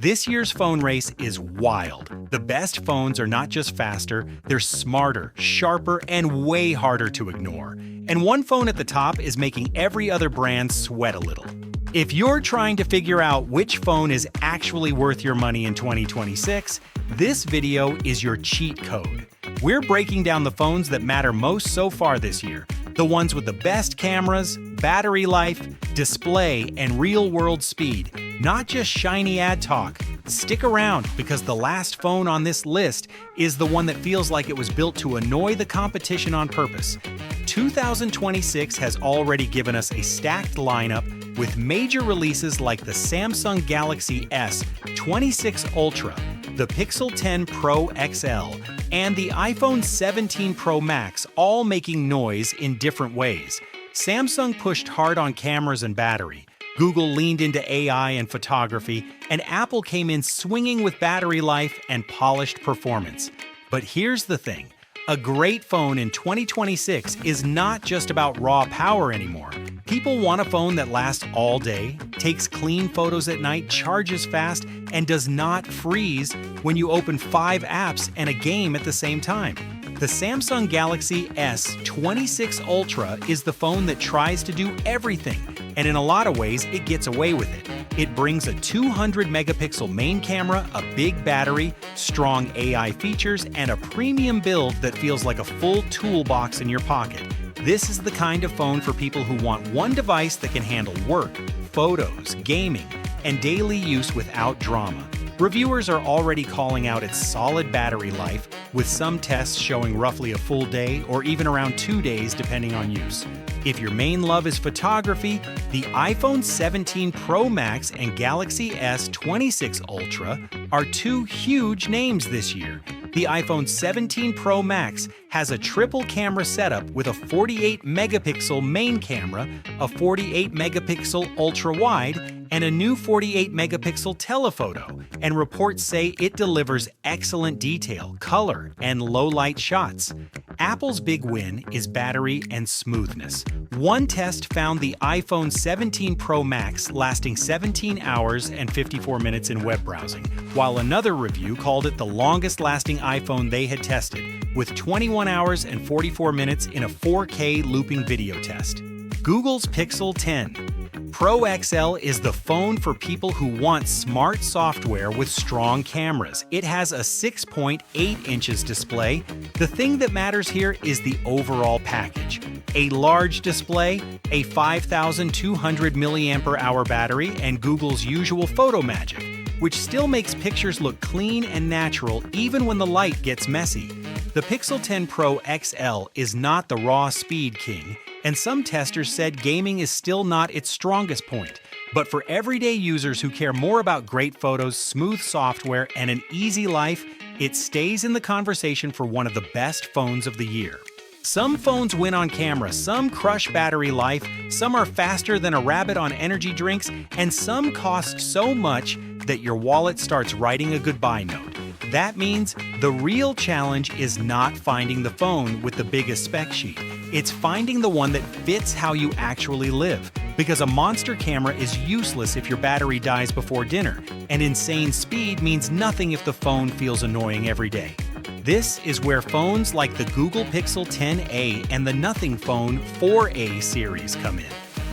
This year's phone race is wild. The best phones are not just faster, they're smarter, sharper, and way harder to ignore. And one phone at the top is making every other brand sweat a little. If you're trying to figure out which phone is actually worth your money in 2026, this video is your cheat code. We're breaking down the phones that matter most so far this year. The ones with the best cameras, battery life, display, and real-world speed. Not just shiny ad talk. Stick around because the last phone on this list is the one that feels like it was built to annoy the competition on purpose. 2026 has already given us a stacked lineup with major releases like the Samsung Galaxy S26 Ultra, the Pixel 10 Pro XL, and the iPhone 17 Pro Max, all making noise in different ways. Samsung pushed hard on cameras and battery, Google leaned into AI and photography, and Apple came in swinging with battery life and polished performance. But here's the thing. A great phone in 2026 is not just about raw power anymore. People want a phone that lasts all day, takes clean photos at night, charges fast, and does not freeze when you open 5 apps and a game at the same time. The Samsung Galaxy S26 Ultra is the phone that tries to do everything, and in a lot of ways, it gets away with it. It brings a 200-megapixel main camera, a big battery, strong AI features, and a premium build that feels like a full toolbox in your pocket. This is the kind of phone for people who want one device that can handle work, photos, gaming, and daily use without drama. Reviewers are already calling out its solid battery life, with some tests showing roughly a full day or even around 2 days depending on use. If your main love is photography, the iPhone 17 Pro Max and Galaxy S26 Ultra are 2 huge names this year. The iPhone 17 Pro Max has a triple camera setup with a 48-megapixel main camera, a 48-megapixel ultra-wide, and a new 48-megapixel telephoto, and reports say it delivers excellent detail, color, and low-light shots. Apple's big win is battery and smoothness. One test found the iPhone 17 Pro Max lasting 17 hours and 54 minutes in web browsing, while another review called it the longest-lasting iPhone they had tested, with 21 hours and 44 minutes in a 4K looping video test. Google's Pixel 10 Pro XL is the phone for people who want smart software with strong cameras. It has a 6.8 inches display. The thing that matters here is the overall package. A large display, a 5,200 mAh battery, and Google's usual photo magic, which still makes pictures look clean and natural even when the light gets messy. The Pixel 10 Pro XL is not the raw speed king, and some testers said gaming is still not its strongest point. But for everyday users who care more about great photos, smooth software, and an easy life, it stays in the conversation for one of the best phones of the year. Some phones win on camera, some crush battery life, some are faster than a rabbit on energy drinks, and some cost so much that your wallet starts writing a goodbye note. That means the real challenge is not finding the phone with the biggest spec sheet. It's finding the one that fits how you actually live. Because a monster camera is useless if your battery dies before dinner, and insane speed means nothing if the phone feels annoying every day. This is where phones like the Google Pixel 10a and the Nothing Phone 4a series come in.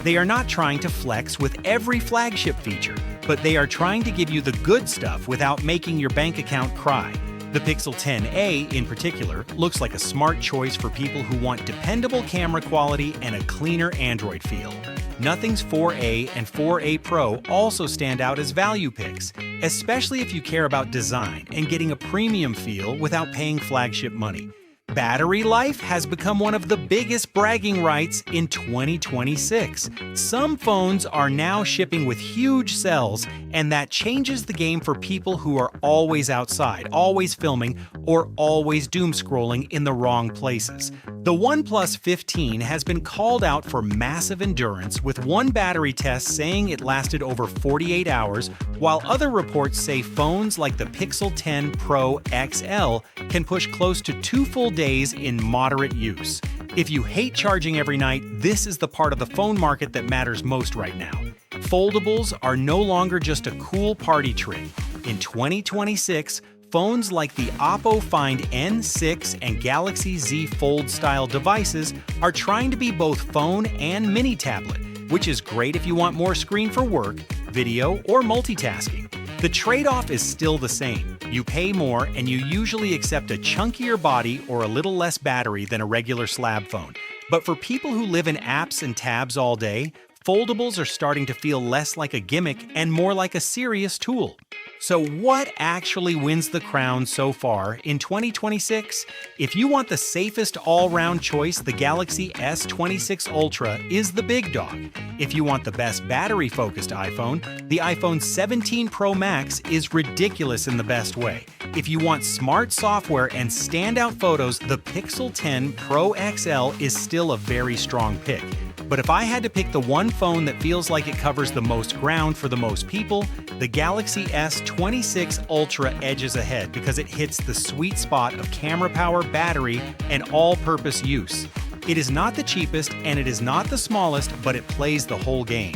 They are not trying to flex with every flagship feature, but they are trying to give you the good stuff without making your bank account cry. The Pixel 10a, in particular, looks like a smart choice for people who want dependable camera quality and a cleaner Android feel. Nothing's 4a and 4a Pro also stand out as value picks, especially if you care about design and getting a premium feel without paying flagship money. Battery life has become one of the biggest bragging rights in 2026. Some phones are now shipping with huge cells, and that changes the game for people who are always outside, always filming, or always doom scrolling in the wrong places. The OnePlus 15 has been called out for massive endurance, with one battery test saying it lasted over 48 hours, while other reports say phones like the Pixel 10 Pro XL can push close to 2 full days in moderate use. If you hate charging every night, this is the part of the phone market that matters most right now. Foldables are no longer just a cool party trick. In 2026, phones like the Oppo Find N6 and Galaxy Z Fold style devices are trying to be both phone and mini tablet, which is great if you want more screen for work, video, or multitasking. The trade-off is still the same. You pay more and you usually accept a chunkier body or a little less battery than a regular slab phone. But for people who live in apps and tabs all day, foldables are starting to feel less like a gimmick and more like a serious tool. So what actually wins the crown so far in 2026? If you want the safest all-round choice, the Galaxy S26 Ultra is the big dog. If you want the best battery-focused iPhone, the iPhone 17 Pro Max is ridiculous in the best way. If you want smart software and standout photos, the Pixel 10 Pro XL is still a very strong pick. But if I had to pick the one phone that feels like it covers the most ground for the most people, the Galaxy S26 Ultra edges ahead because it hits the sweet spot of camera power, battery, and all-purpose use. It is not the cheapest and it is not the smallest, but it plays the whole game.